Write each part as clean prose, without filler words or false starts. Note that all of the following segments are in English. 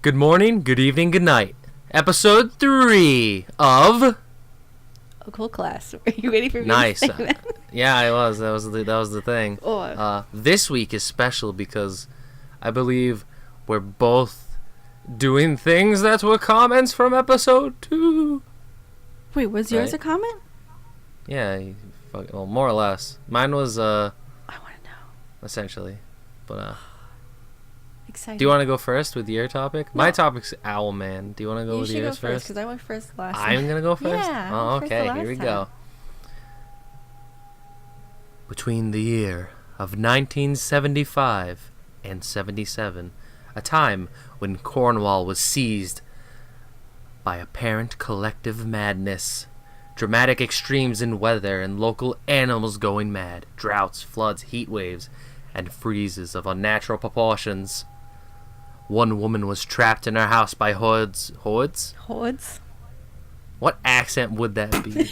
Good morning, good evening, good night. Episode 3 of Occult Class. Are you ready for me Nice. to say that? Yeah, I was. That was the thing. Oh. This week is special because I believe we're both doing things that were comments from episode 2. Wait, was yours a comment? Yeah, well, more or less. Mine was I want to know. essentially, but Exciting. do you want to go first with your topic? No. My topic's Owlman. Do you want to go with yours first? You should go first because I went first last time. I'm gonna go first. Yeah. Oh, okay. Here we go. Between the year of 1975 and 77, a time when Cornwall was seized by apparent collective madness, dramatic extremes in weather and local animals going mad, droughts, floods, heat waves, and freezes of unnatural proportions. One woman was trapped in her house by hordes. Hordes? Hordes? What accent would that be?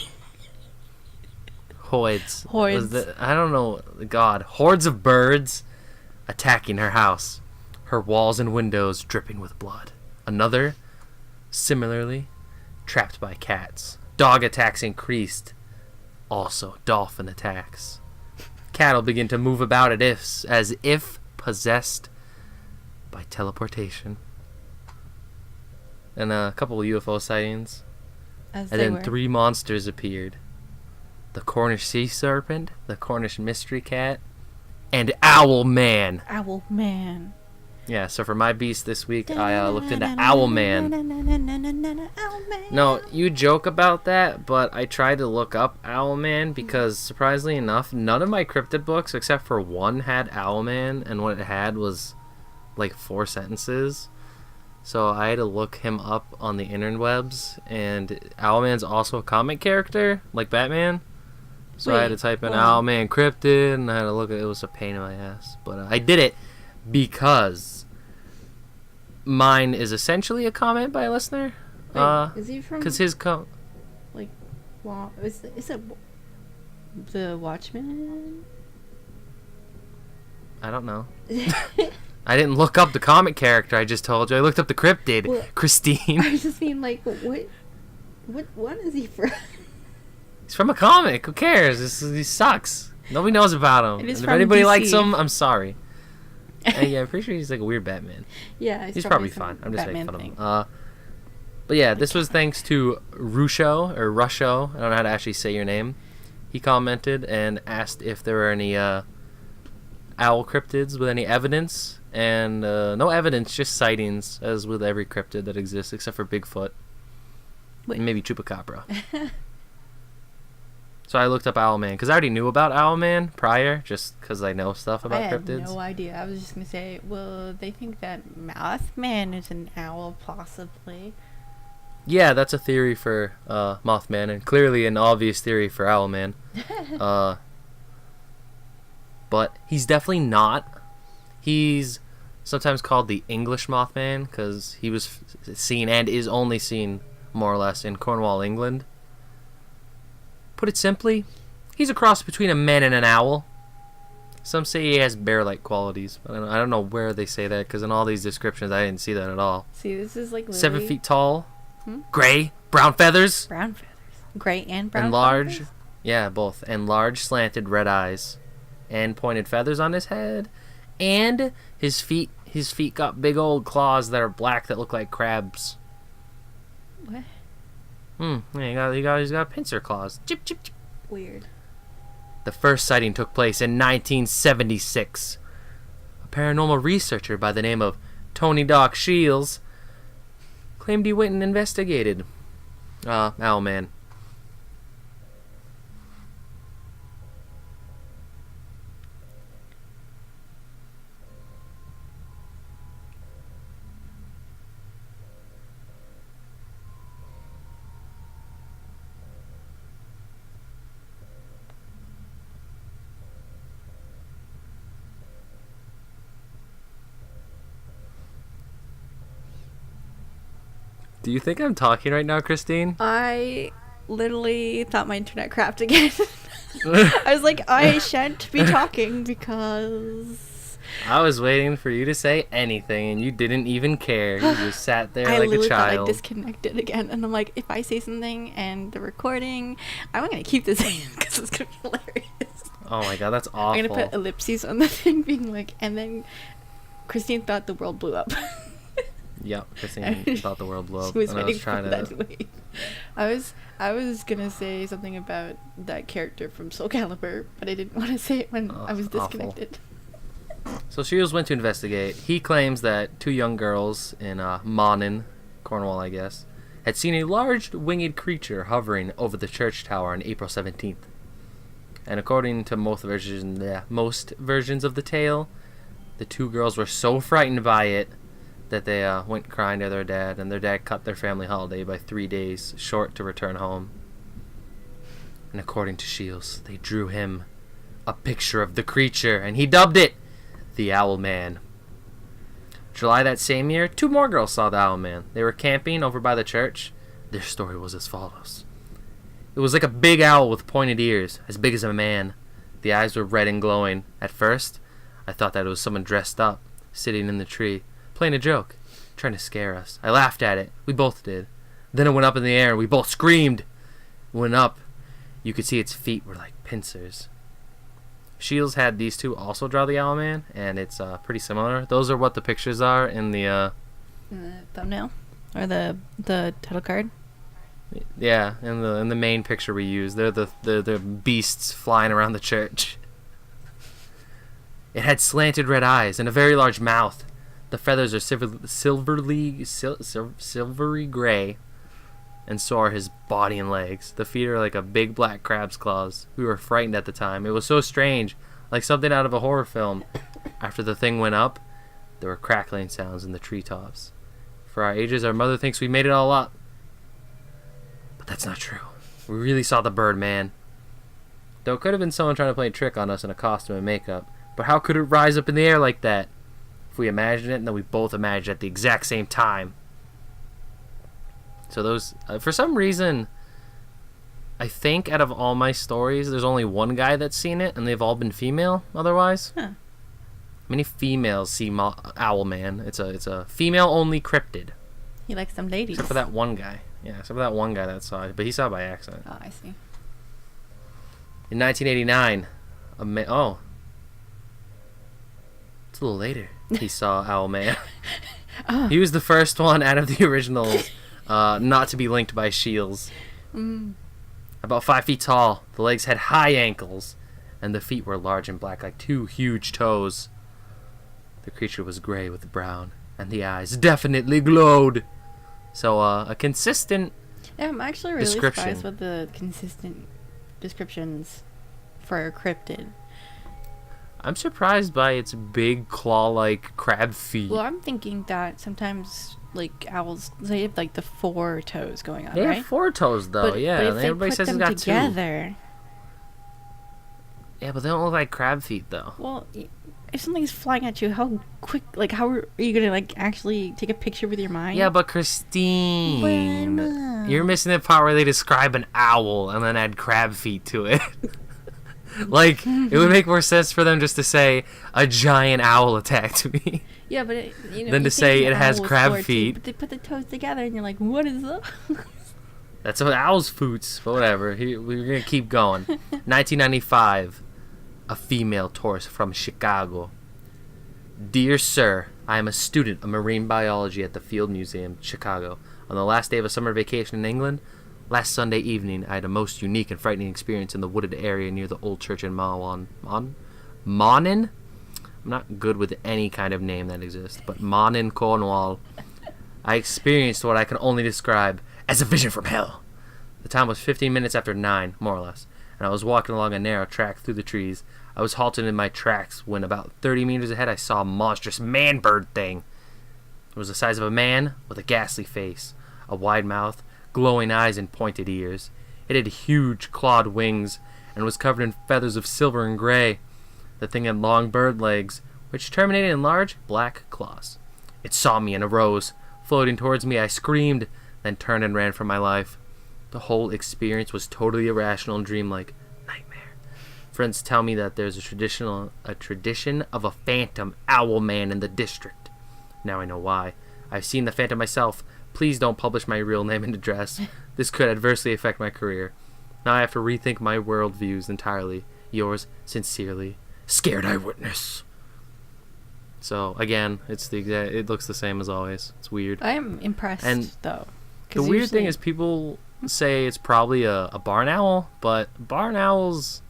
Hordes. Hordes. I don't know. God. Hordes of birds attacking her house. Her walls and windows dripping with blood. Another, similarly, trapped by cats. Dog attacks increased. Also, dolphin attacks. Cattle begin to move about as if possessed by teleportation. And a couple of UFO sightings. As And they then were. 3 monsters appeared. The Cornish sea serpent, the Cornish mystery cat, and Owlman. Owlman. Yeah, so for my beast this week, I looked into Owlman. Owlman. No, you joke about that, but I tried to look up Owlman because, surprisingly enough, none of my cryptid books, except for one, had Owlman, and what it had was like 4 sentences. So I had to look him up on the interwebs, and Owlman's also a comic character, like Batman. So I had to type in Owlman cryptid, and I had to look at it. It was a pain in my ass. But I did it because mine is essentially a comment by a listener. Wait, is he from? Because his Is it the Watchmen? I don't know. I didn't look up the comic character. I just told you. I looked up the cryptid, Well, Christine. I just mean like what is he from? He's from a comic. Who cares? He sucks. Nobody knows about him. It is And if from anybody DC. likes him, I'm sorry. Yeah, I'm pretty sure he's like a weird Batman. Yeah, He's probably some fine. I'm just making Batman fun of him. But yeah, this was thanks to Rusho. I don't know how to actually say your name. He commented and asked if there were any owl cryptids with any evidence. And no evidence, just sightings, as with every cryptid that exists, except for Bigfoot. Wait. And maybe Chupacabra. So I looked up Owlman, because I already knew about Owlman prior, just because I know stuff about cryptids. I had no idea. I was just going to say, well, they think that Mothman is an owl, possibly. Yeah, that's a theory for Mothman, and clearly an obvious theory for Owlman. But he's definitely not. He's sometimes called the English Mothman, because he was seen and is only seen, more or less, in Cornwall, England. Put it simply, he's a cross between a man and an owl. Some say he has bear-like qualities. I don't know where they say that, because in all these descriptions, I didn't see that at all. See, this is like literally 7 feet tall, gray, brown feathers. brown feathers. Gray and brown And large, feathers? yeah, both. And large slanted red eyes. And pointed feathers on his head. And his feet got big old claws that are black that look like crabs. What? Yeah, he's got pincer claws. Chip, chip, chip. Weird. The first sighting took place in 1976. A paranormal researcher by the name of Tony Doc Shields claimed he went and investigated Owlman. Do you think I'm talking right now, Christine? I literally thought my internet crapped again. I was like, I shan't be talking because I was waiting for you to say anything, and you didn't even care. You just sat there I like a literally thought I child. disconnected again, and I'm like, if I say something and the recording, I'm gonna keep this in because it's gonna be hilarious. Oh my god, that's awful. I'm gonna put ellipses on the thing, being like, and then Christine thought the world blew up. Yep, Christine thought the world blew up. She was and I waiting was trying for that to wait. I was gonna say something about that character from Soul Calibur, but I didn't want to say it when I was disconnected. So Shields went to investigate. He claims that two young girls in Monin, Cornwall, I guess, had seen a large winged creature hovering over the church tower on April 17th. And according to most versions of the tale, the two girls were so frightened by it that they went crying to their dad, and their dad cut their family holiday by 3 days short to return home. And according to Shields, they drew him a picture of the creature, and he dubbed it the Owlman. July that same year, two more girls saw the Owlman. They were camping over by the church. Their story was as follows. It was like a big owl with pointed ears, as big as a man. The eyes were red and glowing. At first, I thought that it was someone dressed up, sitting in the tree, playing a joke, trying to scare us. I laughed at it. We both did. Then it went up in the air, and we both screamed. It went up. You could see its feet were like pincers. Shields had these two also draw the Owlman, and it's pretty similar. Those are what the pictures are in the thumbnail or the title card. Yeah, in the main picture we use. They're the beasts flying around the church. It had slanted red eyes and a very large mouth. The feathers are silvery gray, and so are his body and legs. The feet are like a big black crab's claws. We were frightened at the time. It was so strange, like something out of a horror film. After the thing went up, there were crackling sounds in the treetops. For our ages, our mother thinks we made it all up. But that's not true. We really saw the bird, man. Though it could have been someone trying to play a trick on us in a costume and makeup. But how could it rise up in the air like that? If we imagined it, and then we both imagined it at the exact same time. So those, for some reason, I think out of all my stories, there's only one guy that's seen it, and they've all been female otherwise. Huh. Many females see Owlman. It's a female-only cryptid. He likes some ladies. Except for that one guy. Yeah, except for that one guy that saw it. But he saw it by accident. Oh, I see. In 1989, it's a little later, he saw Owlman. Oh. He was the first one out of the originals not to be linked by Shields. About 5 feet tall, the legs had high ankles, and the feet were large and black like two huge toes. The creature was gray with brown, and the eyes definitely glowed. So, a consistent Yeah, I'm actually really description. surprised with the consistent descriptions for a cryptid. I'm surprised by its big claw-like crab feet. Well, I'm thinking that sometimes, like, owls, they have, like, the 4 toes going on, They right? have 4 toes, though, but yeah. if And they everybody put says them it's got 2. together, Yeah, but they don't look like crab feet, though. well, if something's flying at you, how quick, like, how are you gonna, like, actually take a picture with your mind? Yeah, but Christine, Well, you're missing the part where they describe an owl and then add crab feet to it. Like, it would make more sense for them just to say, a giant owl attacked me. Yeah, but it, you know, Than you to say think an it has owl is crab 4 too, feet. but they put the toes together, and you're like, what is that? That's what owl's foots, but whatever. We're going to keep going. 1995, a female tourist from Chicago. Dear Sir, I am a student of marine biology at the Field Museum, Chicago. On the last day of a summer vacation in England, last Sunday evening, I had a most unique and frightening experience in the wooded area near the old church in Monin? I'm not good with any kind of name that exists, but Monin, Cornwall. I experienced what I can only describe as a vision from hell. The time was 15 minutes after 9, more or less, and I was walking along a narrow track through the trees. I was halted in my tracks when about 30 meters ahead I saw a monstrous man-bird thing. It was the size of a man with a ghastly face, a wide mouth, glowing eyes, and pointed ears. It had huge clawed wings and was covered in feathers of silver and gray. The thing had long bird legs, which terminated in large black claws. It saw me and arose. Floating towards me, I screamed, then turned and ran for my life. The whole experience was totally irrational and dreamlike. Nightmare. Friends tell me that there's a tradition of a phantom Owlman in the district. Now I know why. I've seen the phantom myself. Please don't publish my real name and address. This could adversely affect my career. Now I have to rethink my worldviews entirely. Yours sincerely, Scared Eyewitness. So again, it looks the same as always. It's weird. I am impressed, though. The weird thing is people say it's probably a barn owl, but barn owls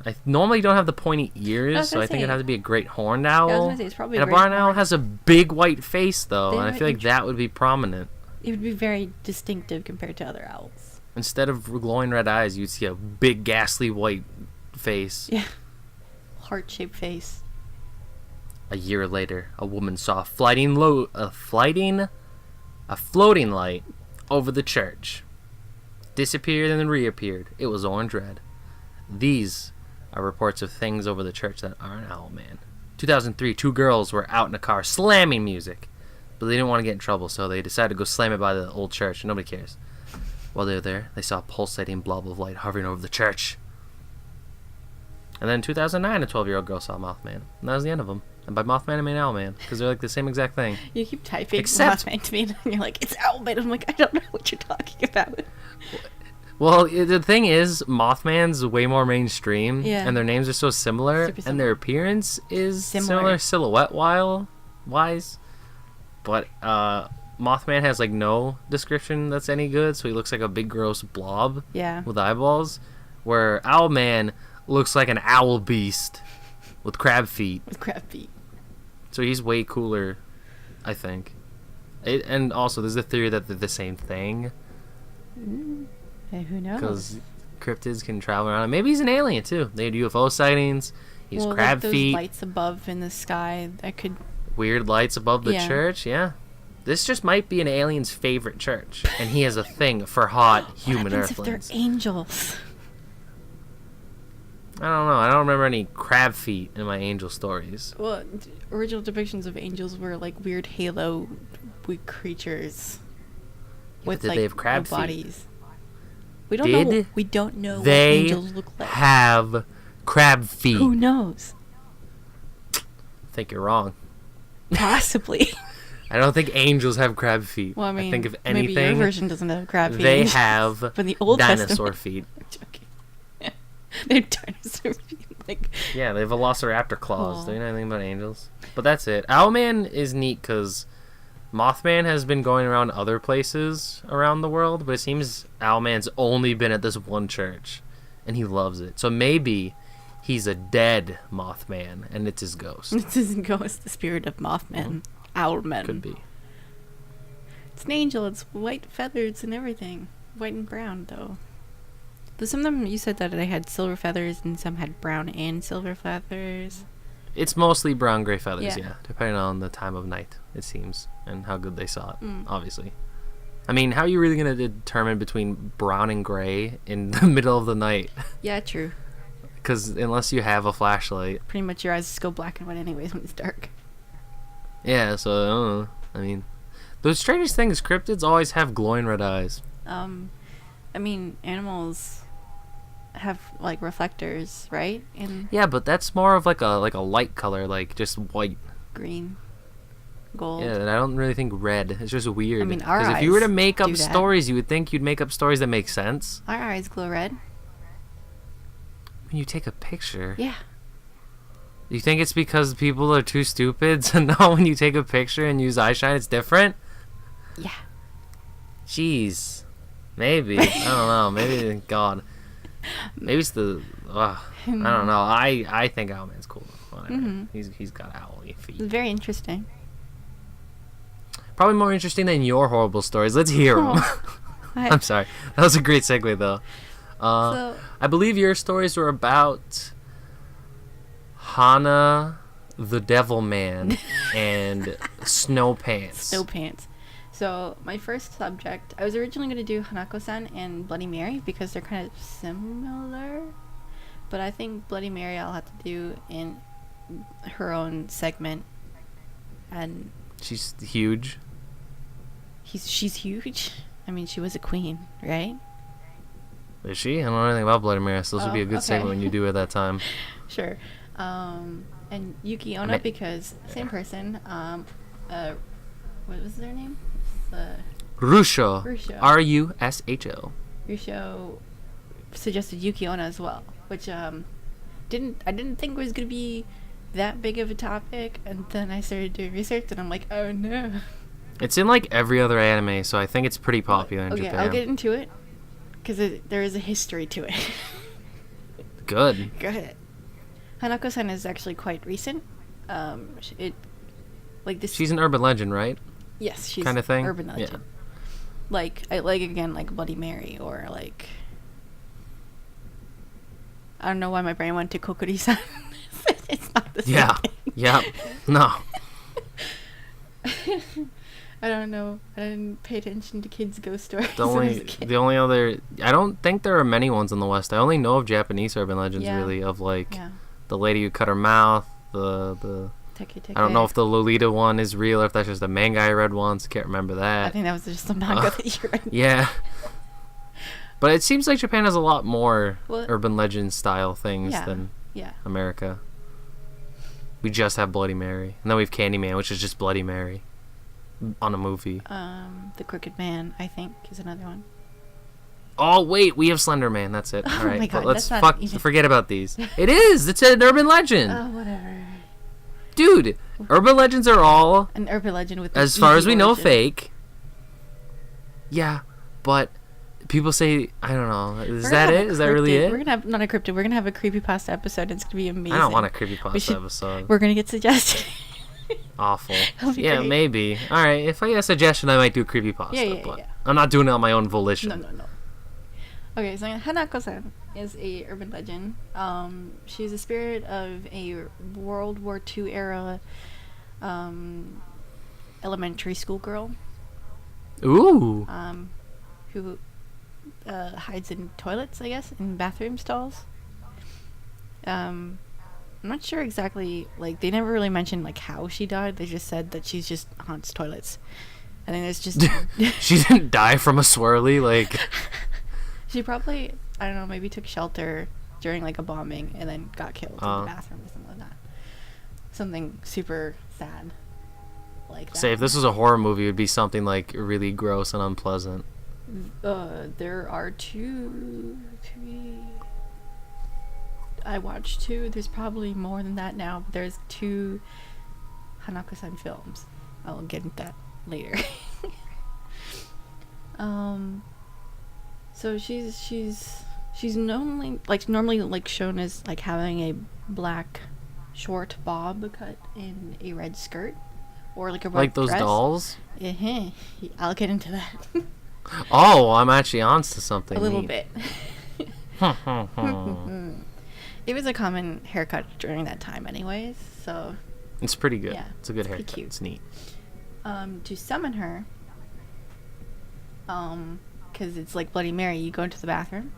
I normally don't have the pointy ears, so I think it'd have to be a great horned owl. Yeah, I was gonna say, it's probably and a barn owl has a big white face, though, and I feel like that would be prominent. It would be very distinctive compared to other owls. Instead of glowing red eyes, you'd see a big, ghastly white face. Yeah. Heart-shaped face. A year later, a woman saw a floating light over the church. Disappeared and then reappeared. It was orange red. These are reports of things over the church that aren't Owlman. 2003, 2 girls were out in a car slamming music, but they didn't want to get in trouble, so they decided to go slam it by the old church. Nobody cares. While they were there, they saw a pulsating blob of light hovering over the church. And then in 2009, a 12-year-old girl saw Mothman, and that was the end of them. And by Mothman, I mean Owlman, because they're like the same exact thing. You keep typing Mothman to me, and you're like, it's Owlman. I'm like, I don't know what you're talking about. Well, the thing is, Mothman's way more mainstream, and their names are so similar, and their appearance is similar silhouette-wise. But Mothman has like no description that's any good, so he looks like a big gross blob with eyeballs, where Owlman looks like an owl beast with crab feet. So he's way cooler, I think. And also, there's a theory that they're the same thing. Hey, who knows? Because cryptids can travel around. Maybe he's an alien, too. They had UFO sightings. He's crab like feet. Those lights above in the sky. That could... Weird lights above the church, This just might be an alien's favorite church. And he has a thing for hot human earthlings. What happens if they're angels? I don't know. I don't remember any crab feet in my angel stories. Well, original depictions of angels were like weird halo creatures. With like they have crab bodies. Feet? We don't know what angels look like. They have crab feet. Who knows? I think you're wrong. Possibly. I don't think angels have crab feet. Well, I mean, I think if anything, maybe your version doesn't have crab feet. They have from the Old dinosaur Testament. feet. They have dinosaur feet. Yeah, they have velociraptor claws. Do you know anything about angels? But that's it. Owlman is neat because Mothman has been going around other places around the world, but it seems Owlman's only been at this one church, and he loves it. So maybe he's a dead Mothman, and it's his ghost. It's his ghost, the spirit of Mothman. Owlman. Could be. It's an angel. It's white feathers and everything. White and brown, though. But some of them, you said that they had silver feathers, and some had brown and silver feathers. It's mostly brown-gray feathers, depending on the time of night, it seems, and how good they saw it, obviously. I mean, how are you really going to determine between brown and gray in the middle of the night? Yeah, true. Because unless you have a flashlight... Pretty much your eyes just go black and white anyways when it's dark. Yeah, so, I don't know. I mean, the strangest thing is cryptids always have glowing red eyes. I mean, animals have like reflectors, right? Yeah, but that's more of like a light color, like just white, green, gold. Yeah, and I don't really think red. It's just weird. I mean, our eyes because if you were to make up do that. stories, you would think you'd make up stories that make sense. Our eyes glow red. When you take a picture. Yeah. You think it's because people are too stupid to know when you take a picture and use eyeshine it's different? Yeah. Jeez. Maybe. I don't know. Maybe, God. Maybe it's the... I don't know. I think Owlman's cool. Whatever. He's got owly feet. It's very interesting. Probably more interesting than your horrible stories. Let's hear them. I'm sorry. That was a great segue, though. I believe your stories were about Hana, the Devil Man, and Snow Pants. Snow Pants. So, my first subject, I was originally going to do Hanako-san and Bloody Mary because they're kind of similar. But I think Bloody Mary I'll have to do in her own segment. And she's huge. She's huge. I mean, she was a queen, right? Is she? I don't know anything about Bloody Mary, so this would be a good segment when you do it that time. Sure. And yuki-onna because same person. What was their name? Rusho. Rusho. R-U-S-H-O. Rusho suggested yuki-onna as well, which I didn't think was gonna be that big of a topic, and then I started doing research, and I'm like, oh no. It's in like every other anime, so I think it's pretty popular in Japan. Okay, I'll get into it because there is a history to it. Good. Go ahead. Hanako-san is actually quite recent. She's an urban legend, right? Yes, she's kind of thing. Urban legend. Yeah. Like Bloody Mary or like. I don't know why my brain went to Kokuri-san. It's not the same thing. Yeah. No. I don't know. I didn't pay attention to kids' ghost stories. The only other, I don't think there are many ones in the West. I only know of Japanese urban legends really of like the lady who cut her mouth. The I don't know if the Lolita one is real or if that's just a manga I read once. Can't remember that. I think that was just the manga that you read. Yeah. But it seems like Japan has a lot more urban legend style things than America. We just have Bloody Mary, and then we have Candyman, which is just Bloody Mary on a movie. The Crooked Man, I think, is another one. Oh wait, we have Slender Man. That's it. All right, my God, let's that's forget about these. It is. It's an urban legend. Oh, whatever. Dude, urban legends are all an urban legend with as far as we know fake. Yeah, but people say I don't know. Is that it? Is that really it? We're gonna have not a cryptid. We're gonna have a creepypasta episode. It's gonna be amazing. I don't want a creepypasta episode. We're gonna get suggested. Awful. Yeah, great. Maybe. All right. If I get a suggestion, I might do creepypasta. Yeah. I'm not doing it on my own volition. No. Okay, so Hanako-san is a urban legend. She's the spirit of a World War II era elementary school girl. Ooh. Who hides in toilets, I guess, in bathroom stalls. I'm not sure exactly, like, they never really mentioned, like, how she died. They just said that she's just haunts toilets. I think there's just... She didn't die from a swirly, like... She probably, I don't know, maybe took shelter during, like, a bombing and then got killed in the bathroom or something like that. Something super sad like that. Say, if this was a horror movie, it would be something, like, really gross and unpleasant. There are 2, 3... I watched 2. There's probably more than that now, but there's 2 Hanako-san films. I'll get into that later. So she's normally shown as like having a black short bob cut in a red skirt or like a red like those dress. Dolls. I'll get into that. Oh, I'm actually on to something. A little bit. It was a common haircut during that time, anyways. So it's pretty good. Yeah, it's a good haircut. Cute. It's neat. To summon her, because it's like Bloody Mary, you go into the bathroom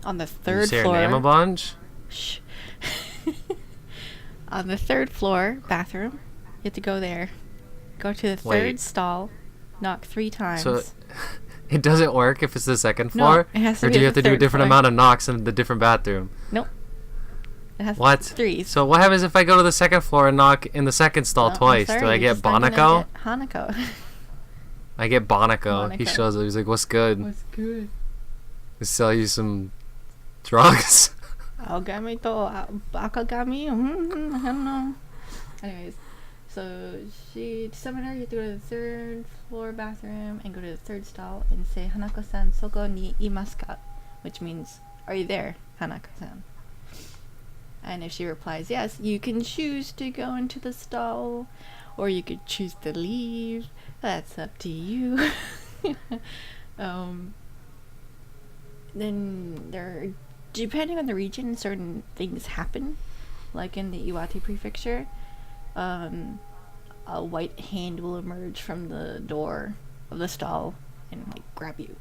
on the 3rd floor. Her name a bunch? Shh. On the 3rd floor bathroom, you have to go there. Go to the 3rd stall, knock 3 times. So it doesn't work if it's the 2nd floor? No, it has to or be do you have to do a different amount of knocks in the different bathroom? Nope. It has what? 3. So what happens if I go to the 2nd floor and knock in the 2nd stall twice? Do I get Bonako? Hanako. I get Bonako. He shows up. He's like, "What's good? What's good? I sell you some drugs." Aogami to Bakagami? I don't know. Anyways, so to summon her, you have to go to the 3rd floor bathroom and go to the 3rd stall and say, "Hanako-san, soko ni imasu ka?" Which means, "Are you there, Hanako-san?" And if she replies yes, you can choose to go into the stall, or you could choose to leave. That's up to you. Then depending on the region, certain things happen. Like in the Iwate prefecture, a white hand will emerge from the door of the stall and like grab you.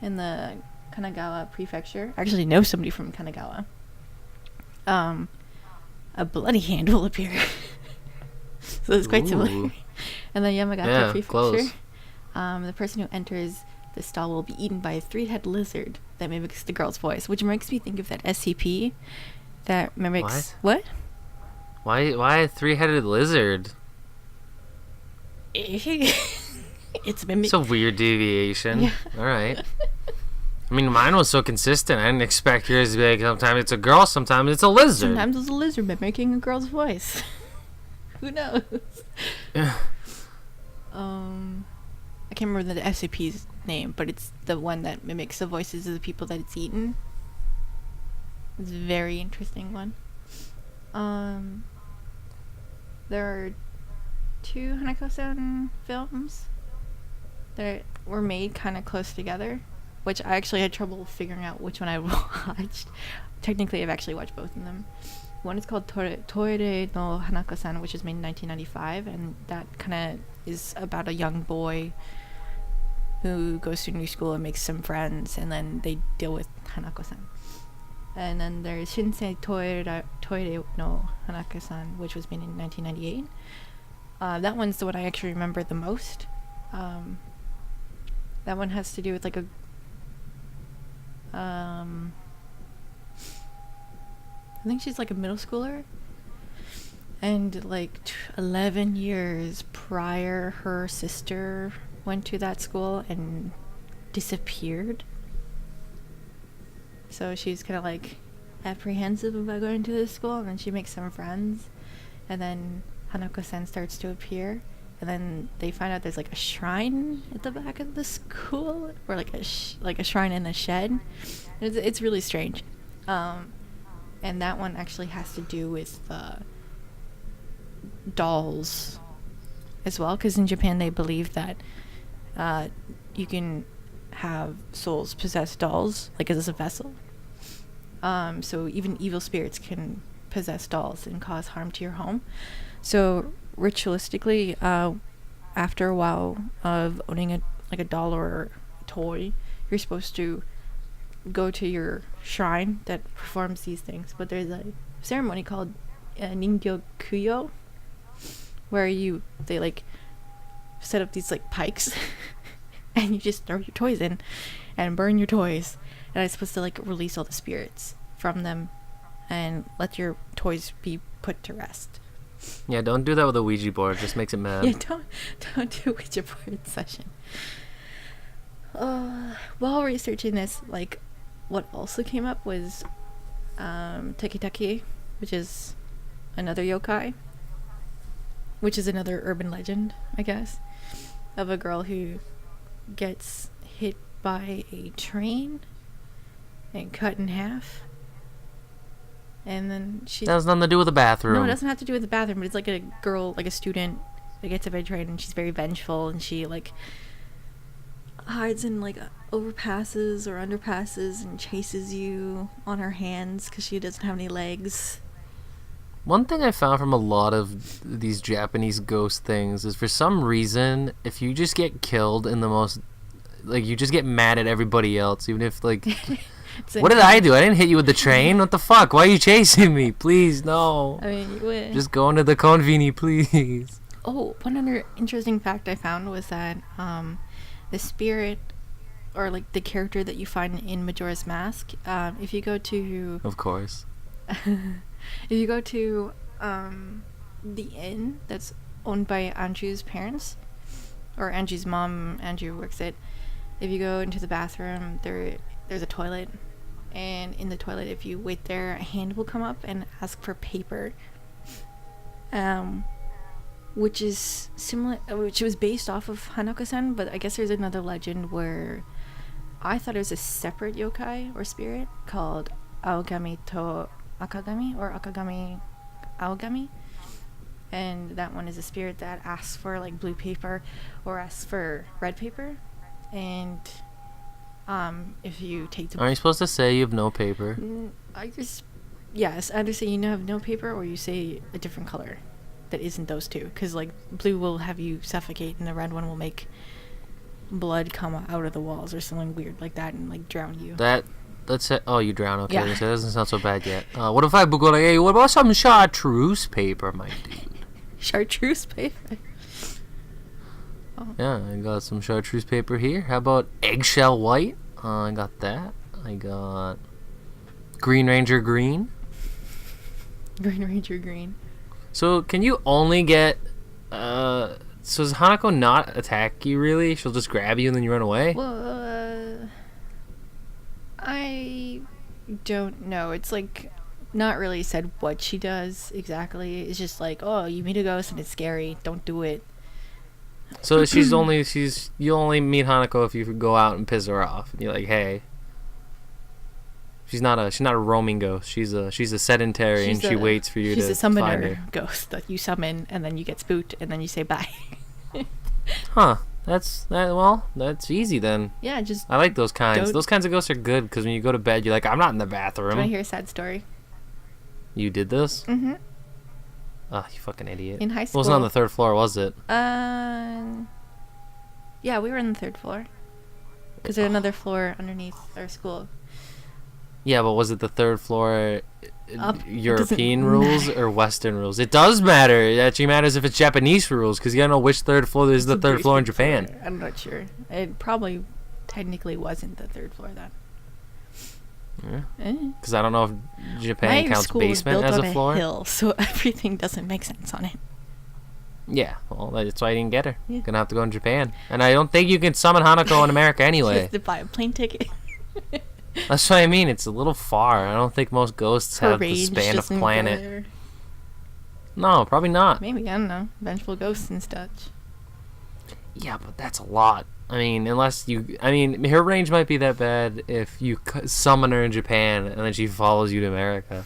In the Kanagawa prefecture, I actually know somebody from Kanagawa. A bloody hand will appear. So it's quite similar. And the Yamagata prefecture, the person who enters this doll will be eaten by a 3-headed lizard that mimics the girl's voice, which makes me think of that SCP that mimics... What? Why a 3-headed lizard? It's mimic. It's a weird deviation. Yeah. All right. I mean, mine was so consistent. I didn't expect yours to be like, sometimes it's a girl, sometimes it's a lizard. Sometimes it's a lizard mimicking a girl's voice. Who knows? Yeah. I can't remember the SCP's name, but it's the one that mimics the voices of the people that it's eaten. It's a very interesting one. There are 2 Hanako-san films that were made kind of close together, which I actually had trouble figuring out which one I watched. Technically, I've actually watched both of them. One is called Toire no Hanako-san, which was made in 1995, and that kind of is about a young boy who goes to a new school and makes some friends, and then they deal with Hanako-san. And then there's Shinsei Toire no Hanako-san, which was made in 1998. That one's the one I actually remember the most. That one has to do with like a I think she's like a middle schooler, and like 11 years prior, her sister went to that school and disappeared. So she's kind of like apprehensive about going to this school, and then she makes some friends, and then Hanako-san starts to appear, and then they find out there's like a shrine at the back of the school, or like a shrine in the shed. It's really strange. And that one actually has to do with dolls as well, because in Japan they believe that you can have souls possess dolls, like as a vessel. So even evil spirits can possess dolls and cause harm to your home. So ritualistically, after a while of owning a doll or a toy, you're supposed to go to your shrine that performs these things. But there's a ceremony called Ningyo Kuyo, where they like set up these like pikes and you just throw your toys in and burn your toys, and it's supposed to like release all the spirits from them and let your toys be put to rest. Yeah, don't do that with a Ouija board. It just makes it mad. Yeah, don't do a Ouija board session. While researching this, like, what also came up was Teki-Teki, which is another yokai, which is another urban legend, I guess, of a girl who gets hit by a train and cut in half. And then that has nothing to do with the bathroom. No, it doesn't have to do with the bathroom, but it's like a girl, like a student that gets hit by a train, and she's very vengeful, and she like hides in like overpasses or underpasses and chases you on her hands because she doesn't have any legs. One thing I found from a lot of these Japanese ghost things is, for some reason, if you just get killed in the most, like, you just get mad at everybody else, even if, like, what did I do? I didn't hit you with the train. What the fuck? Why are you chasing me? Please, no. I mean, you would. Just go into the conveni, please. Oh, one other interesting fact I found was that the spirit, or like the character that you find in Majora's Mask, if you go to... Of course. If you go to the inn that's owned by Anju's parents, or Anju's mom, Anju works it, if you go into the bathroom, there's a toilet, and in the toilet, if you wait there, a hand will come up and ask for paper, which is similar, which was based off of Hanako-san, but I guess there's another legend where I thought it was a separate yokai or spirit called Aogami to Akagami, or Akagami Aogami, and that one is a spirit that asks for like blue paper or asks for red paper, and if you take the... Aren't you supposed to say you have no paper? Yes, either say you have no paper or you say a different color that isn't those two, because like blue will have you suffocate and the red one will make blood come out of the walls or something weird like that and like drown you. Let's say, oh, you drown, okay, yeah. So that doesn't sound so bad yet. What if I go like, hey, what about some chartreuse paper, my dude? Chartreuse paper? Yeah, I got some chartreuse paper here. How about eggshell white? I got that. I got Green Ranger green. Green Ranger green. So can you only get... So does Hanako not attack you, really? She'll just grab you and then you run away? Well, I don't know. It's like not really said what she does exactly. It's just like, oh, you meet a ghost and it's scary. Don't do it. So you only meet Hanako if you go out and piss her off. And you're like, hey. She's not a roaming ghost. She's a sedentary, and she waits for you to find her. She's a summoner ghost that you summon and then you get spooked and then you say bye. Huh. That's easy then. Yeah, just I like those kinds. Those kinds of ghosts are good because when you go to bed, you're like, I'm not in the bathroom. Do you want to hear a sad story? You did this? Mm-hmm. Oh, you fucking idiot. In high school. It wasn't on the third floor, was it? Yeah, we were on the third floor. Because there's another floor underneath our school. Yeah, but was it the third floor European Doesn't rules matter. or Western rules? It does matter. It actually matters if it's Japanese rules because you gotta know which third floor is the third floor in Japan. Floor. I'm not sure. It probably technically wasn't the third floor then. Because I don't know if Japan counts basement as a floor. Hill, so everything doesn't make sense on it. Yeah, well, that's why I didn't get her. Yeah. Gonna have to go in Japan. And I don't think you can summon Hanako in America anyway. You have to buy a plane ticket. That's what I mean. It's a little far. I don't think most ghosts have the span of planet. No, probably not. Maybe, I don't know. Vengeful ghosts and such. Yeah, but that's a lot. I mean, her range might be that bad if you summon her in Japan and then she follows you to America.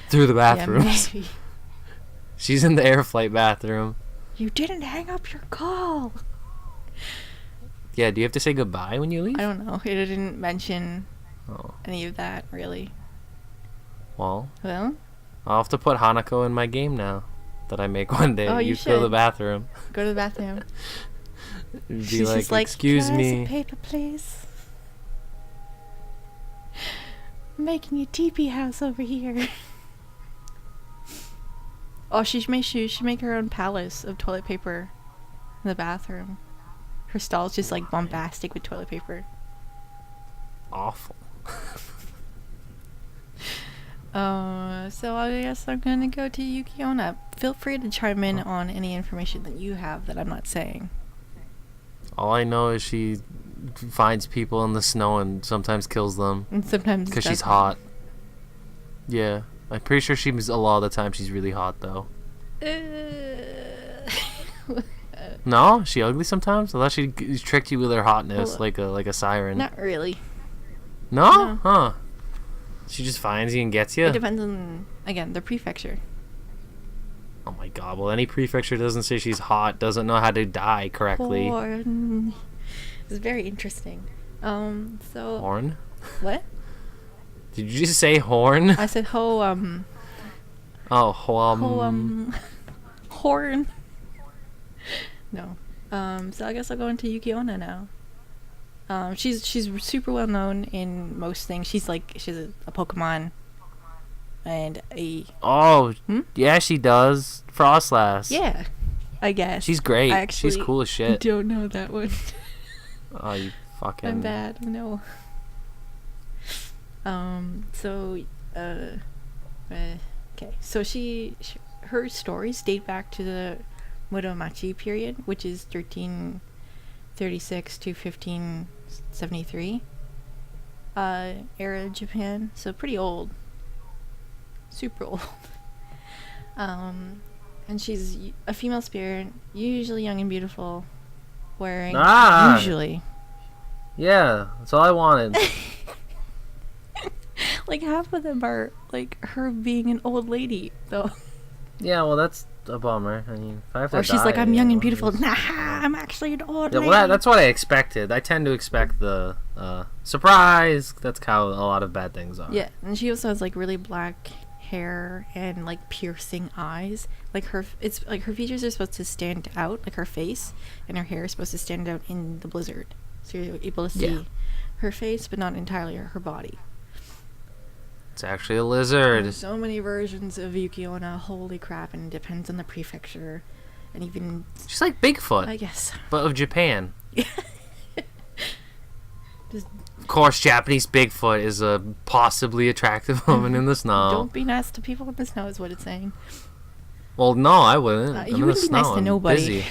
Through the bathrooms. Yeah, maybe. She's in the air flight bathroom. You didn't hang up your call. Yeah, do you have to say goodbye when you leave? I don't know. It didn't mention any of that, really. Well, I'll have to put Hanako in my game now that I make one day. Oh, you fill the should. bathroom. Go to the bathroom. Be She's like, just like, excuse can I have me. some paper, please? I'm making a teepee house over here. Oh, she should make her own palace of toilet paper in the bathroom. Her stall's just like bombastic with toilet paper. Awful. So I guess I'm gonna go to Yuki-onna. Feel free to chime in on any information that you have that I'm not saying. All I know is she finds people in the snow and sometimes kills them. And sometimes because she's hot. Yeah, I'm pretty sure a lot of the time she's really hot though. No, she ugly sometimes. I thought she tricked you with her hotness, like a siren. Not really. No? Huh? She just finds you and gets you. It depends on, again, the prefecture. Oh my god! Well, any prefecture doesn't say she's hot doesn't know how to die correctly. Horn. It's very interesting. So. Horn? What? Did you just say horn? I said Oh, horn. No. So I guess I'll go into Yuki-onna now. She's super well known in most things. She's a Pokemon and a... Oh, yeah, she does. Frostlass. Yeah, I guess. She's great. I actually She's cool as shit. don't know that one. Oh, you fucking... I'm bad. No. Okay. So her stories date back to the Muromachi period, which is 1336 to 1573 era Japan. So pretty old. Super old. And she's a female spirit, usually young and beautiful, wearing usually. Yeah, that's all I wanted. Like half of them are like her being an old lady, though. Yeah, well, that's a bummer. I mean, if I have to Or she's die, like, I'm young and just- beautiful. Nah, I'm actually an old Yeah, lady. well, that's what I expected. I tend to expect the surprise. That's how a lot of bad things are. Yeah, and she also has like really black hair and like piercing eyes. Like her features are supposed to stand out, like her face, and her hair is supposed to stand out in the blizzard, so you're able to see her face, but not entirely her body. It's actually a lizard. There's so many versions of Yuki-onna. Holy crap! And it depends on the prefecture, and even... She's like Bigfoot. I guess. But of Japan. Just of course, Japanese Bigfoot is a possibly attractive woman in the snow. don't be nice to people in the snow is what it's saying. Well, no, I wouldn't. I'm You in the wouldn't be snow. nice to I'm nobody. busy.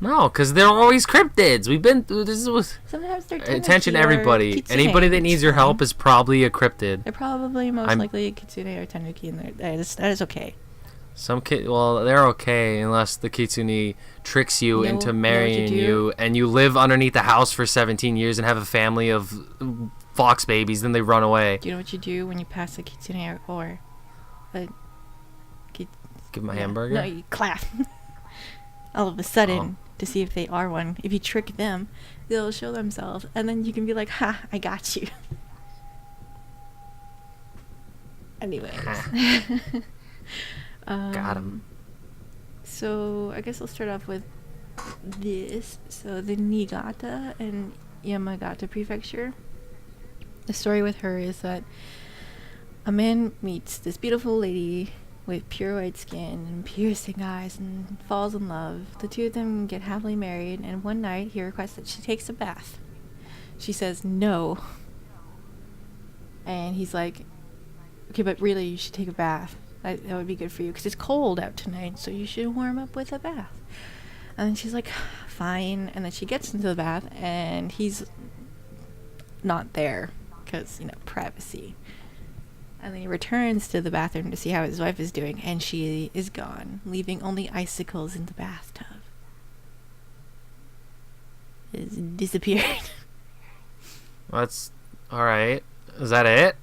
No, because they're always cryptids. We've been through this. Sometimes they're Attention, tanuki or everybody. kitsune. Anybody that needs your It's help fine. is probably a cryptid. They're probably most likely a kitsune or tanuki, and that is okay. Well, they're okay unless the kitsune tricks you You know- into you know what marrying you do? you, and you live underneath the house for 17 years and have a family of fox babies. Then they run away. Do you know what you do when you pass a kitsune or a... Give them a Yeah. hamburger. No, you clap. All of a sudden, to see if they are one. If you trick them, they'll show themselves, and then you can be like, "Ha, I got you." Anyways. Got him. So, I guess I'll start off with this. So, the Niigata and Yamagata Prefecture. The story with her is that a man meets this beautiful lady with pure white skin and piercing eyes and falls in love. The two of them get happily married, and one night he requests that she takes a bath. She says no. And he's like, okay, but really you should take a bath. That would be good for you because it's cold out tonight, so you should warm up with a bath. And then she's like, fine. And then she gets into the bath, and he's not there because, privacy. And then he returns to the bathroom to see how his wife is doing, and she is gone, leaving only icicles in the bathtub. It's disappeared. That's all right. Is that it?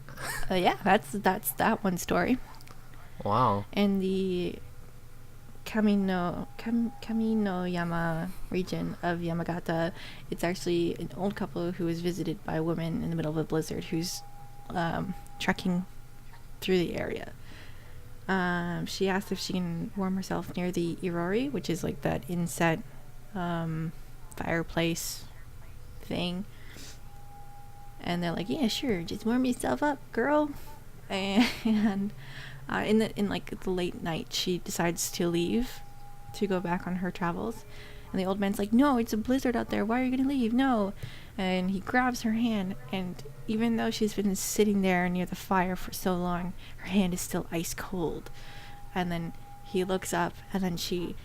Yeah, that's that one story. Wow. In the Kaminoyama region of Yamagata, it's actually an old couple who was visited by a woman in the middle of a blizzard who's trekking through the area. She asked if she can warm herself near the irori, which is like that inset fireplace thing. And they're like, yeah, sure, just warm yourself up, girl. And in the late night, she decides to leave to go back on her travels. And the old man's like, no, it's a blizzard out there. Why are you going to leave? No. And he grabs her hand, and even though she's been sitting there near the fire for so long, her hand is still ice cold. And then he looks up, and then she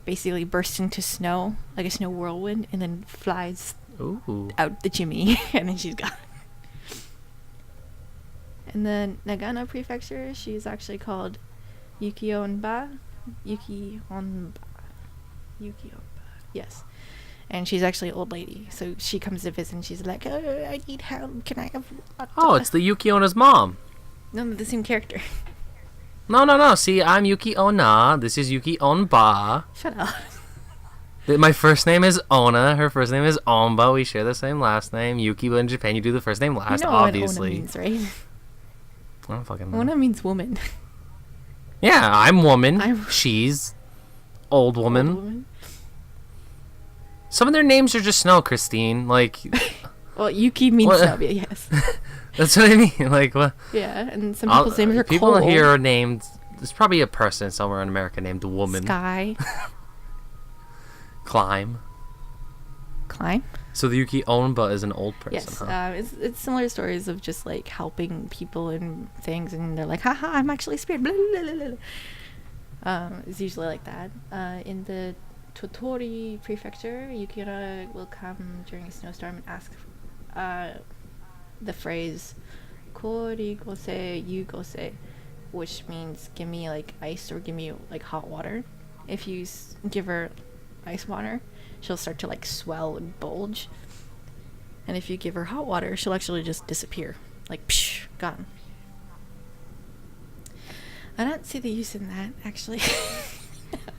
basically bursts into snow, like a snow whirlwind, and then flies out the chimney, and then she's gone. In the Nagano Prefecture, she's actually called Yuki-onna. Yes. And she's actually an old lady. So she comes to visit, and she's like, oh, I need help. Can I have water? Oh, it's the Yuki-onna's mom. No, the same character. No. See, I'm Yuki-onna. This is Yuki-onna. Shut up. My first name is Onna. Her first name is Onba. We share the same last name. Yuki, but in Japan, you do the first name last, you know obviously. what Onna means, right? I don't fucking know. Onna means woman. Yeah, I'm woman. She's old woman. Old woman. Some of their names are just snow, Christine. Like, Well, Yuki means snow, yes. that's what I mean. Like, what? Yeah, and some people's names are people cold. here are named. There's probably a person somewhere in America named Woman. Sky. Climb. So the Yuki-onna is an old person, Yes, huh? it's similar stories of just like helping people and things, and they're like, haha, I'm actually a spirit. Blah, blah, blah, blah. It's usually like that. In the Totori Prefecture, Yuki-onna will come during a snowstorm and ask the phrase "Kori gose yu gose," which means give me like ice or give me like hot water. If you give her ice water, she'll start to like swell and bulge. And if you give her hot water, she'll actually just disappear. Like, psh, gone. I don't see the use in that, actually.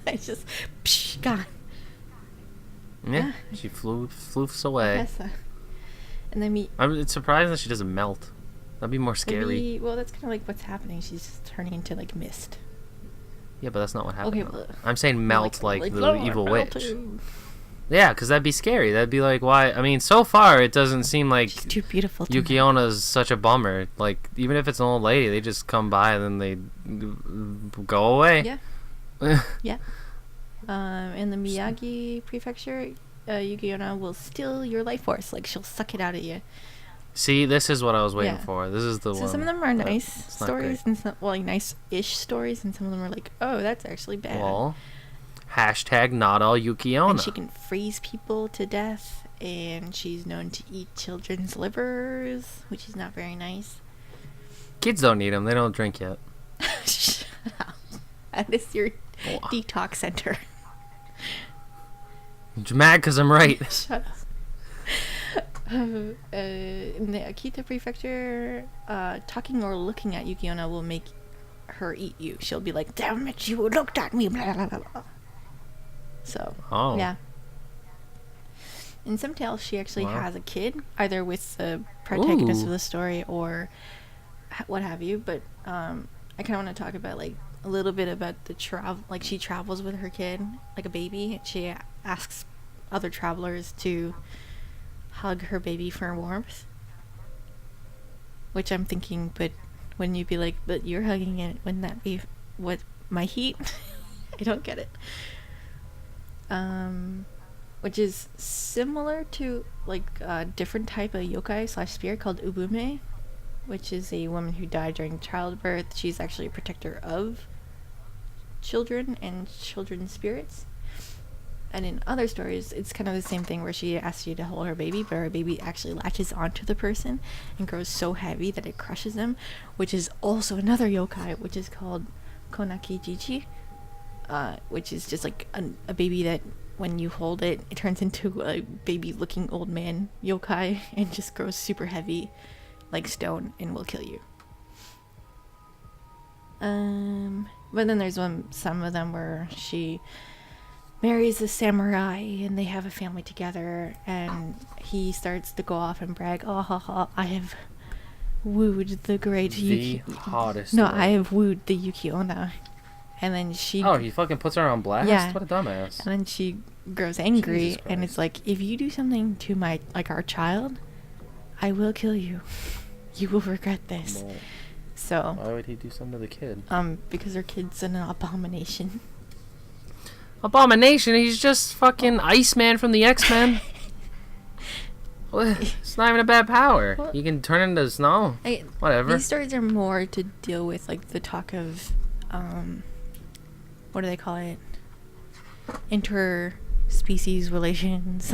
I just, psh, gone. Yeah, she floofs away. Yes, and then It's surprising that she doesn't melt. That'd be more scary. well, that's kind of like what's happening. She's just turning into like mist. Yeah, but that's not what happened. Okay, well, I'm saying melt like the "Oh, evil I'm witch. melting." Yeah, because that'd be scary. That'd be like, why? I mean, so far it doesn't seem like She's too beautiful. Yuki-onna's such a bummer. Like, even if it's an old lady, they just come by and then they go away. Yeah. Yeah. In the Miyagi prefecture, yuki-onna will steal your life force. Like, she'll suck it out of you. See, this is what I was waiting Yeah. for. This is the one. So some of them are nice it's not stories, great. and some, well, like nice-ish stories, and some of them are like, oh, that's actually bad. Well, hashtag not all yuki-onna. And she can freeze people to death, and she's known to eat children's livers, which is not very nice. Kids don't need them. They don't drink yet. Shut up. That is your Wow. detox center. I'm mad because I'm right. Shut up. In the Akita prefecture, talking or looking at yuki-onna will make her eat you. She'll be like, damn it, you looked at me, blah, blah, blah, blah. So, Oh. yeah. In some tales, she actually Wow. has a kid, either with the protagonist Ooh. of the story or what have you. But I kind of want to talk about like a little bit about the travel. Like, she travels with her kid, like a baby. She asks other travelers to hug her baby for warmth. Which I'm thinking, but wouldn't you be like, but you're hugging it? Wouldn't that be what my heat? I don't get it. Which is similar to like a different type of yokai / spirit called ubume, which is a woman who died during childbirth. She's actually a protector of children and children's spirits. And in other stories, it's kind of the same thing where she asks you to hold her baby, but her baby actually latches onto the person and grows so heavy that it crushes them, which is also another yokai, which is called konaki jichi, which is just like a baby that when you hold it, it turns into a baby-looking old man yokai and just grows super heavy like stone and will kill you. But then there's some of them where she marries a samurai and they have a family together, and he starts to go off and brag, oh ha ha, I have wooed the great The hottest. No, one. I have wooed the yuki-onna. And then she Oh, he fucking puts her on blast? Yeah. What a dumbass. and then she grows angry Jesus and it's Christ. like, if you do something to my our child, I will kill you. You will regret this. Well, So why would he do something to the kid? because her kid's an abomination. Abomination, he's just fucking Iceman from the X-Men. It's not even a bad power. Well- He can turn into snow. Whatever. These stories are more to deal with like the talk of what do they call it? Interspecies relations.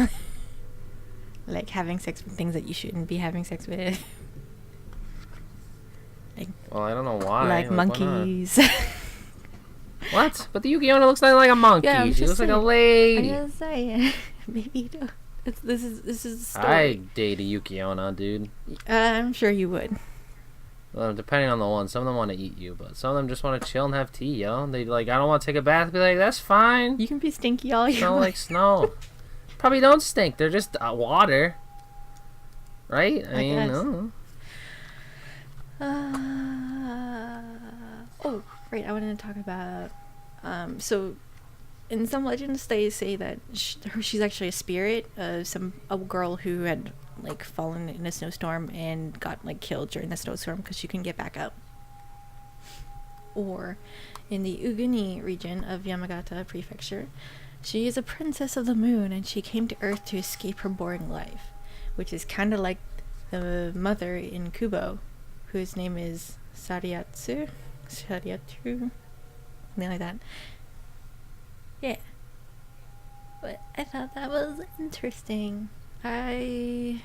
Like having sex with things that you shouldn't be having sex with. Well, I don't know why. Like why not? monkeys. What? But the yuki-onna looks like a monkey. Yeah, I'm She just looks like a saying. lady. I'm just saying. Maybe this is the story. I'd date a yuki-onna, dude. I'm sure you would. Well, depending on the one. Some of them want to eat you, but some of them just want to chill and have tea, yo. They like, I don't want to take a bath. Be like, that's fine. You can be stinky all you Smell want. like snow. Probably don't stink. They're just water. Right? I mean, guess. no. Oh, right. I wanted to talk about. So, in some legends, they say that she's actually a spirit of a girl who had like fallen in a snowstorm and got like killed during the snowstorm because she couldn't get back up. Or, in the Uguni region of Yamagata Prefecture, she is a princess of the moon and she came to Earth to escape her boring life, which is kind of like the mother in Kubo, whose name is Sariatsu, something like that. Yeah. But I thought that was interesting. She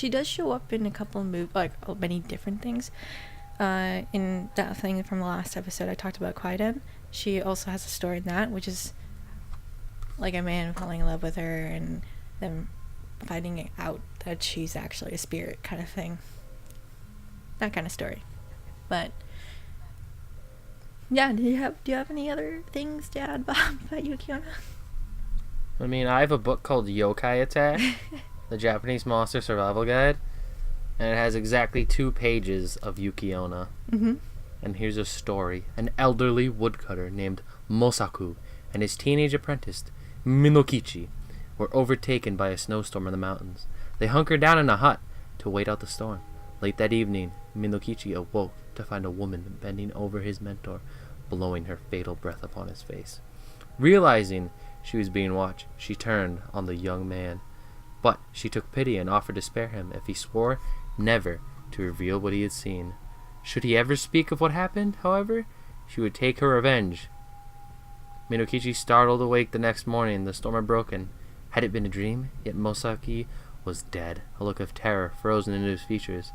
does show up in a couple of many different things. In that thing from the last episode I talked about Kwaidan, she also has a story in that, which is like a man falling in love with her and them finding out that she's actually a spirit kind of thing. That kind of story. But yeah, do you have any other things to add about yuki-onna? I mean, I have a book called Yokai Attack, the Japanese Monster Survival Guide, and it has exactly 2 pages of yuki-onna. Mm-hmm. And here's a story. An elderly woodcutter named Mosaku and his teenage apprentice, Minokichi, were overtaken by a snowstorm in the mountains. They hunkered down in a hut to wait out the storm. Late that evening, Minokichi awoke to find a woman bending over his mentor, blowing her fatal breath upon his face. Realizing she was being watched, she turned on the young man. But she took pity and offered to spare him if he swore never to reveal what he had seen. Should he ever speak of what happened, however, she would take her revenge. Minokichi startled awake the next morning. The storm had broken. Had it been a dream? Yet Mosaki was dead, a look of terror frozen into his features.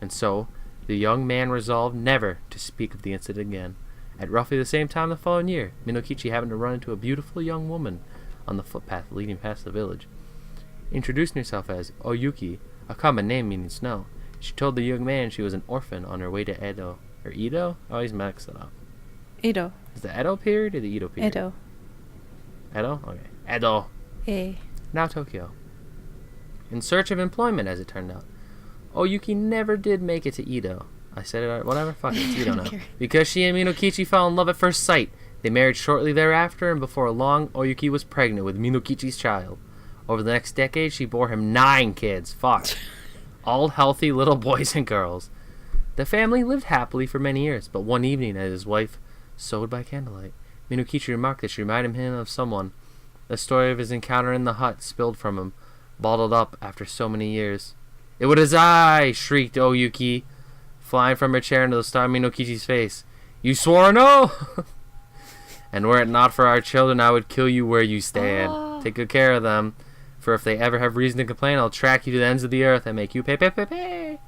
And so, the young man resolved never to speak of the incident again. At roughly the same time the following year, Minokichi happened to run into a beautiful young woman on the footpath leading past the village. Introducing herself as Oyuki, a common name meaning snow, she told the young man she was an orphan on her way to Edo. Or Edo? I always mix it up. Edo. Is the Edo period or the Edo period? Edo. Edo? Okay. Edo. Now Tokyo. In search of employment, as it turned out. Oyuki never did make it to Edo. I said it right. Whatever. Fuck it. It's Edo now. Because she and Minokichi fell in love at first sight. They married shortly thereafter, and before long, Oyuki was pregnant with Minokichi's child. Over the next decade, she bore him 9 kids. Fuck. All healthy little boys and girls. The family lived happily for many years, but one evening, as his wife sewed by candlelight, Minokichi remarked that she reminded him of someone. The story of his encounter in the hut spilled from him, bottled up after so many years. "It was I!" shrieked Oyuki, flying from her chair into the star of Minokichi's face. "You swore no!" "And were it not for our children, I would kill you where you stand. Oh. Take good care of them, for if they ever have reason to complain, I'll track you to the ends of the earth and make you pay.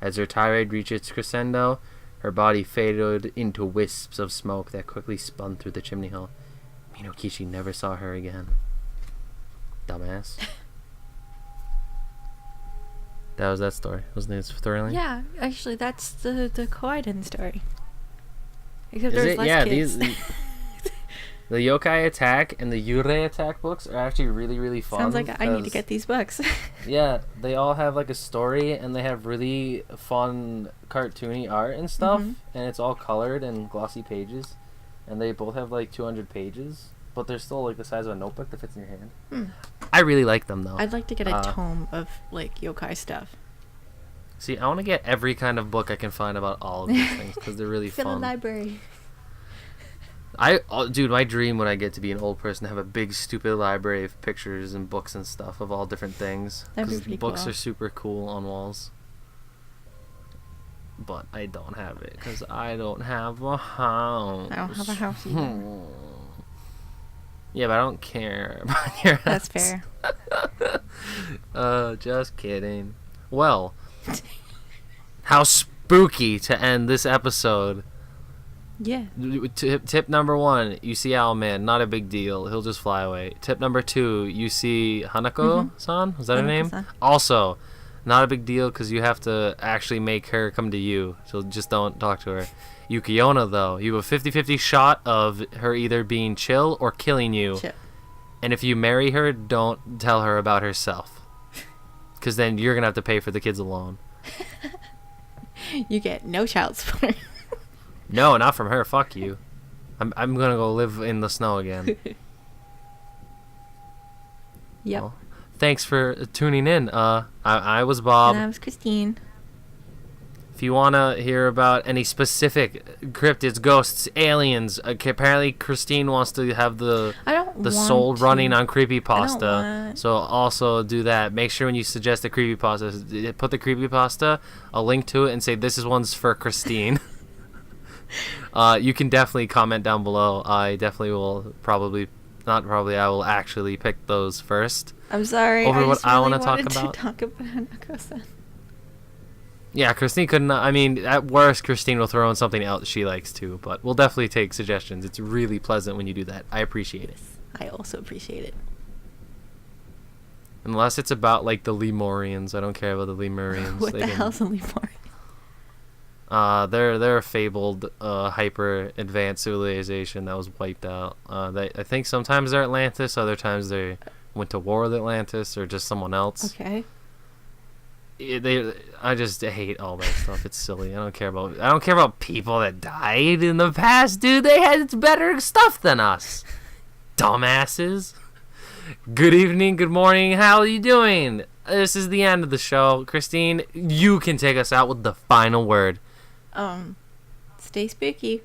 As her tirade reached its crescendo, her body faded into wisps of smoke that quickly spun through the chimney hole. Minokichi never saw her again. Dumbass. That was that story. Wasn't it thrilling? Yeah, actually, that's the Kwaidan story. Except Is there's it? less Yeah, kids. The Yokai Attack and the Yurei Attack books are actually really, really fun. Sounds like I need to get these books. Yeah, they all have like a story and they have really fun cartoony art and stuff, and it's all colored and glossy pages, and they both have like 200 pages, but they're still like the size of a notebook that fits in your hand. I really like them though. I'd like to get a tome of like yokai stuff. See, I want to get every kind of book I can find about all of these things because they're really Fill fun. a library. Dude, my dream when I get to be an old person to have a big stupid library of pictures and books and stuff of all different things. That'd be Because pretty books cool. are super cool on walls. But I don't have it because I don't have a house. I don't have a house either. Yeah, but I don't care about your house. That's fair. Just kidding. Well, how spooky to end this episode. Yeah. Tip number 1, you see Owlman, not a big deal. He'll just fly away. Tip number 2, you see Hanako-san? Is that her name? Hanako-san. Also, not a big deal because you have to actually make her come to you. So just don't talk to her. Yuki-onna, though, you have a 50-50 shot of her either being chill or killing you. Chill. And if you marry her, don't tell her about herself. Because then you're going to have to pay for the kids alone. You get no child support. No, not from her. Fuck you. I'm going to go live in the snow again. Yep. Well, thanks for tuning in. I was Bob. And I was Christine. If you want to hear about any specific cryptids, ghosts, aliens, apparently Christine wants to have the soul running on creepypasta. So also do that. Make sure when you suggest a creepypasta, put the creepypasta, a link to it, and say this is one's for Christine. You can definitely comment down below. I definitely will I will actually pick those first. I'm sorry. Over I what just I really wanna talk wanted about. to talk about Hanako-san. Yeah, Christine couldn't. I mean, at worst, Christine will throw in something else she likes too. But we'll definitely take suggestions. It's really pleasant when you do that. I appreciate it. I also appreciate it. Unless it's about like the Lemurians, I don't care about the Lemurians. What the hell's a Lemurian? They're a fabled, hyper advanced civilization that was wiped out. I think sometimes they're Atlantis, other times they went to war with Atlantis or just someone else. Okay. I just hate all that stuff. It's silly. I don't care about people that died in the past, dude. They had better stuff than us. Dumbasses. Good evening, good morning. How are you doing? This is the end of the show. Christine, you can take us out with the final word. Stay spooky.